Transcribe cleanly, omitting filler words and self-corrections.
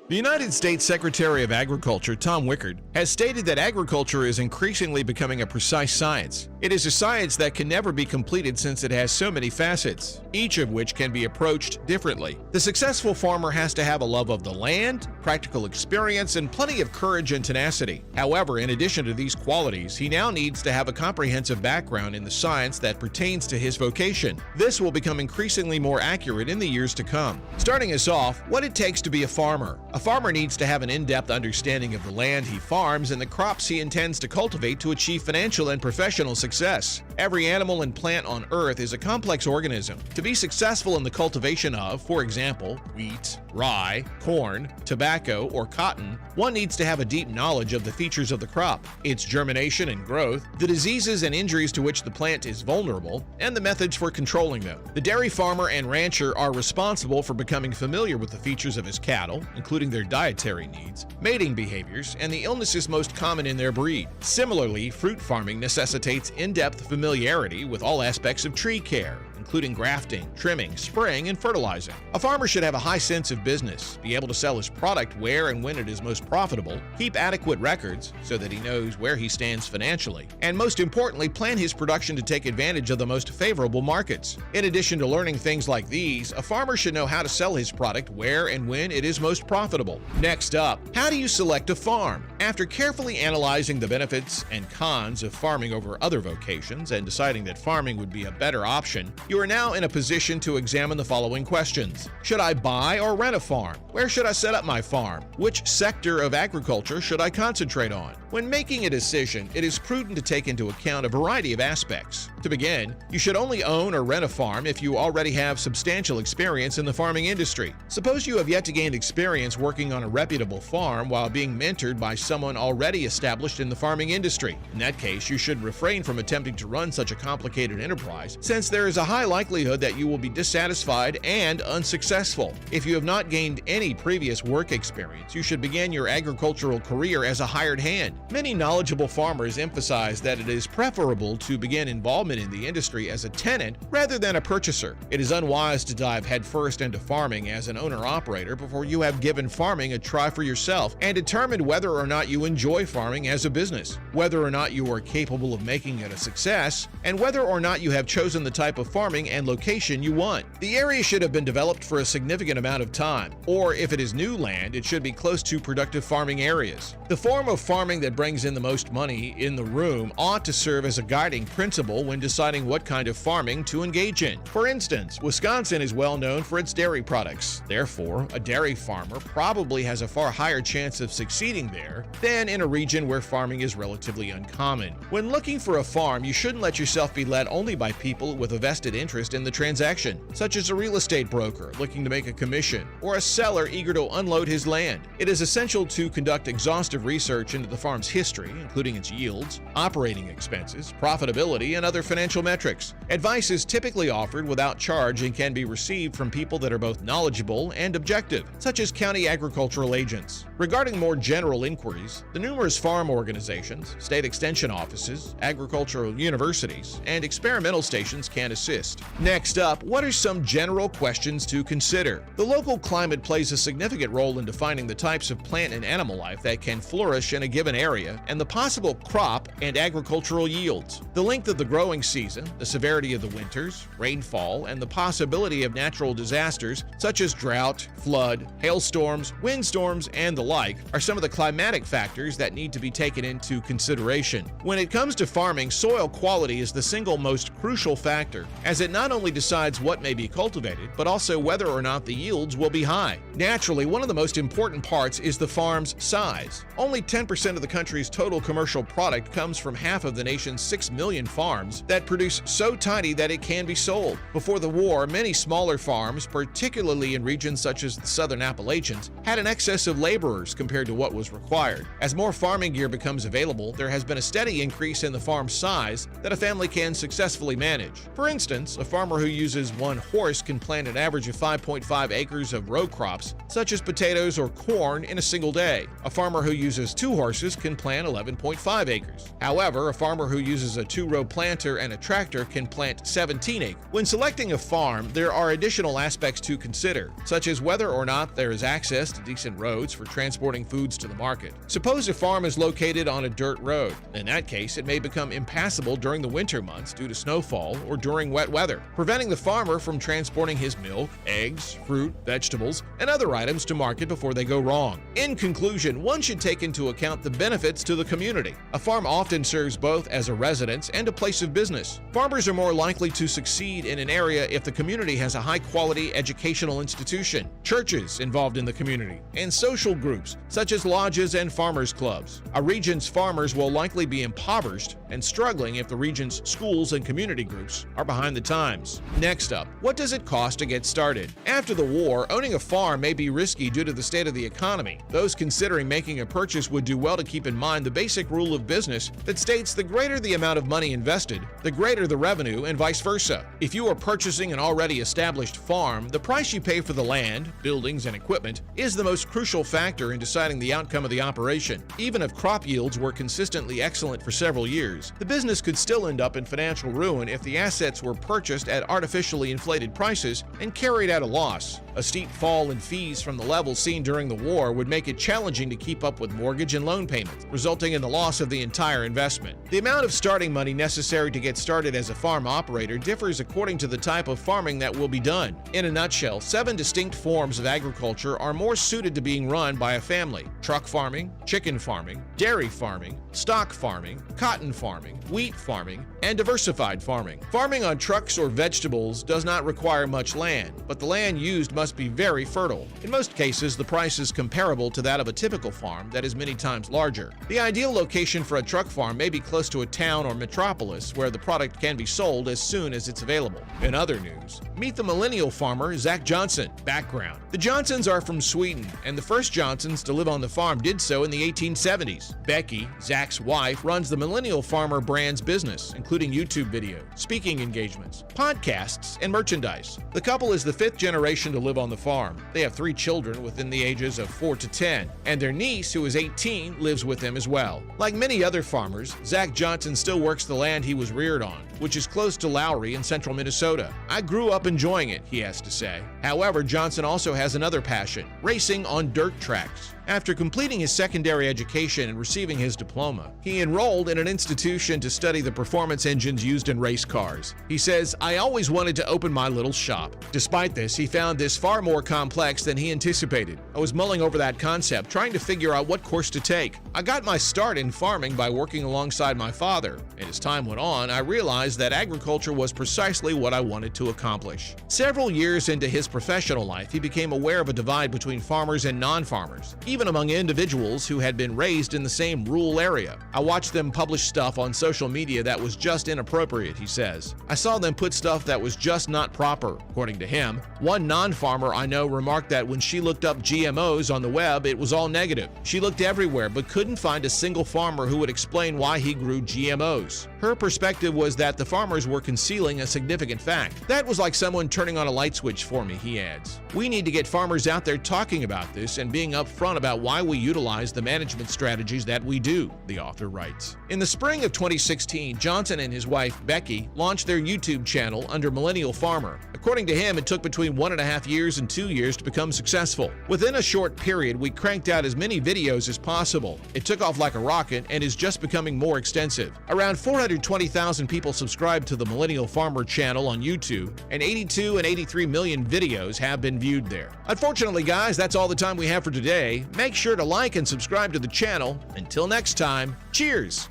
The United States Secretary of Agriculture, Tom Wickard, has stated that agriculture is increasingly becoming a precise science. It is a science that can never be completed since it has so many facets, each of which can be approached differently. The successful farmer has to have a love of the land, practical experience, and plenty of courage and tenacity. However, in addition to these qualities, he now needs to have a comprehensive background in the science that pertains to his vocation. This will become increasingly more accurate in the years to come. Starting us off, what it takes to be a farmer. A farmer needs to have an in-depth understanding of the land he farms and the crops he intends to cultivate to achieve financial and professional success. Every animal and plant on Earth is a complex organism. To be successful in the cultivation of, for example, wheat, rye, corn, tobacco, or cotton, one needs to have a deep knowledge of the features of the crop, its germination and growth, the diseases and injuries to which the plant is vulnerable, and the methods for controlling them. The dairy farmer and rancher are responsible for becoming familiar with the features of his cattle, including their dietary needs, mating behaviors, and the illnesses most common in their breed. Similarly, fruit farming necessitates in-depth familiarity with all aspects of tree care, including grafting, trimming, spraying, and fertilizing. A farmer should have a high sense of business, be able to sell his product where and when it is most profitable, keep adequate records so that he knows where he stands financially, and most importantly, plan his production to take advantage of the most favorable markets. In addition to learning things like these, a farmer should know how to sell his product where and when it is most profitable. Next up, how do you select a farm? After carefully analyzing the benefits and cons of farming over other vocations and deciding that farming would be a better option, you are now in a position to examine the following questions. Should I buy or rent a farm? Where should I set up my farm? Which sector of agriculture should I concentrate on? When making a decision, it is prudent to take into account a variety of aspects. To begin, you should only own or rent a farm if you already have substantial experience in the farming industry. Suppose you have yet to gain experience working on a reputable farm while being mentored by someone already established in the farming industry. In that case, you should refrain from attempting to run such a complicated enterprise, since there is a high likelihood that you will be dissatisfied and unsuccessful. If you have not gained any previous work experience, you should begin your agricultural career as a hired hand. Many knowledgeable farmers emphasize that it is preferable to begin involvement in the industry as a tenant rather than a purchaser. It is unwise to dive headfirst into farming as an owner-operator before you have given farming a try for yourself and determined whether or not you enjoy farming as a business, whether or not you are capable of making it a success, and whether or not you have chosen the type of farming and location you want. The area should have been developed for a significant amount of time, or if it is new land, it should be close to productive farming areas. The form of farming that brings in the most money in the room ought to serve as a guiding principle when deciding what kind of farming to engage in. For instance, Wisconsin is well known for its dairy products. Therefore, a dairy farmer probably has a far higher chance of succeeding there than in a region where farming is relatively uncommon. When looking for a farm, you shouldn't let yourself be led only by people with a vested interest in the transaction, such as a real estate broker looking to make a commission or a seller eager to unload his land. It is essential to conduct exhaustive research into the farm's history, including its yields, operating expenses, profitability, and other financial metrics. Advice is typically offered without charge and can be received from people that are both knowledgeable and objective, such as county agricultural agents. Regarding more general inquiries, the numerous farm organizations, state extension offices, agricultural universities, and experimental stations can assist. Next up, what are some general questions to consider? The local climate plays a significant role in defining the types of plant and animal life that can flourish in a given area and the possible crop and agricultural yields. The length of the growing season, the severity of the winters, rainfall, and the possibility of natural disasters such as drought, flood, hailstorms, windstorms, and the like are some of the climatic factors that need to be taken into consideration. When it comes to farming, soil quality is the single most crucial factor, as it not only decides what may be cultivated, but also whether or not the yields will be high. Naturally, one of the most important parts is the farm's size. Only 10% of the country's total commercial product comes from half of the nation's 6 million farms that produce so tiny that it can be sold. Before the war, many smaller farms, particularly in regions such as the Southern Appalachians, had an excess of laborers compared to what was required. As more farming gear becomes available, there has been a steady increase in the farm size that a family can successfully manage. For instance, a farmer who uses one horse can plant an average of 5.5 acres of row crops, such as potatoes or corn, in a single day. A farmer who uses 2 horses can plant 11.5 acres. However, a farmer who uses a 2-row planter trailer and a tractor can plant 17 acres. When selecting a farm, there are additional aspects to consider, such as whether or not there is access to decent roads for transporting foods to the market. Suppose a farm is located on a dirt road. In that case, it may become impassable during the winter months due to snowfall or during wet weather, preventing the farmer from transporting his milk, eggs, fruit, vegetables, and other items to market before they go wrong. In conclusion, one should take into account the benefits to the community. A farm often serves both as a residence and a place of business. Farmers are more likely to succeed in an area if the community has a high-quality educational institution, churches involved in the community, and social groups such as lodges and farmers clubs. A region's farmers will likely be impoverished and struggling if the region's schools and community groups are behind the times. Next up, what does it cost to get started? After the war, owning a farm may be risky due to the state of the economy. Those considering making a purchase would do well to keep in mind the basic rule of business that states the greater the amount of money invested, the greater the revenue, and vice versa. If you are purchasing an already established farm, the price you pay for the land, buildings, and equipment is the most crucial factor in deciding the outcome of the operation. Even if crop yields were consistently excellent for several years, the business could still end up in financial ruin if the assets were purchased at artificially inflated prices and carried at a loss. A steep fall in fees from the levels seen during the war would make it challenging to keep up with mortgage and loan payments, resulting in the loss of the entire investment. The amount of starting money necessary to get started as a farm operator differs according to the type of farming that will be done. In a nutshell, 7 distinct forms of agriculture are more suited to being run by a family: truck farming, chicken farming, dairy farming, stock farming, cotton farming, wheat farming, and diversified farming. Farming on trucks or vegetables does not require much land, but the land used must be very fertile. In most cases, the price is comparable to that of a typical farm that is many times larger. The ideal location for a truck farm may be close to a town or metropolis where the product can be sold as soon as it's available. In other news, meet the millennial farmer Zach Johnson. Background: the Johnsons are from Sweden, and the first Johnsons to live on the farm did so in the 1870s. Becky, Zach's wife, runs the Millennial Farmer brand's business, including YouTube video, speaking engagements, podcasts, and merchandise. The couple is the 5th generation to live on the farm. They have 3 children within the ages of 4 to 10, and their niece, who is 18, lives with them as well. Like many other farmers, Zach Johnson still works the land he was reared on, which is close to Lowry in central Minnesota. "I grew up enjoying it," he has to say. However, Johnson also has another passion: racing on dirt tracks. After completing his secondary education and receiving his diploma, he enrolled in an institution to study the performance engines used in race cars. He says, "I always wanted to open my little shop." Despite this, he found this far more complex than he anticipated. "I was mulling over that concept, trying to figure out what course to take. I got my start in farming by working alongside my father, and as time went on, I realized that agriculture was precisely what I wanted to accomplish." Several years into his professional life, he became aware of a divide between farmers and non-farmers, even among individuals who had been raised in the same rural area. "I watched them publish stuff on social media that was just inappropriate," he says. "I saw them put stuff that was just not proper." According to him, one non-farmer I know remarked that when she looked up GMOs on the web, it was all negative. She looked everywhere but couldn't find a single farmer who would explain why he grew GMOs. Her perspective was that the farmers were concealing a significant fact. "That was like someone turning on a light switch for me," he adds. "We need to get farmers out there talking about this and being upfront about why we utilize the management strategies that we do," the author writes. In the spring of 2016, Johnson and his wife, Becky, launched their YouTube channel under Millennial Farmer. According to him, it took between 1.5 years and 2 years to become successful. "Within a short period, we cranked out as many videos as possible. It took off like a rocket and is just becoming more extensive. Around 420,000 people subscribe to the Millennial Farmer channel on YouTube, and 82 and 83 million videos have been viewed there." Unfortunately, guys, that's all the time we have for today. Make sure to like and subscribe to the channel. Until next time, cheers!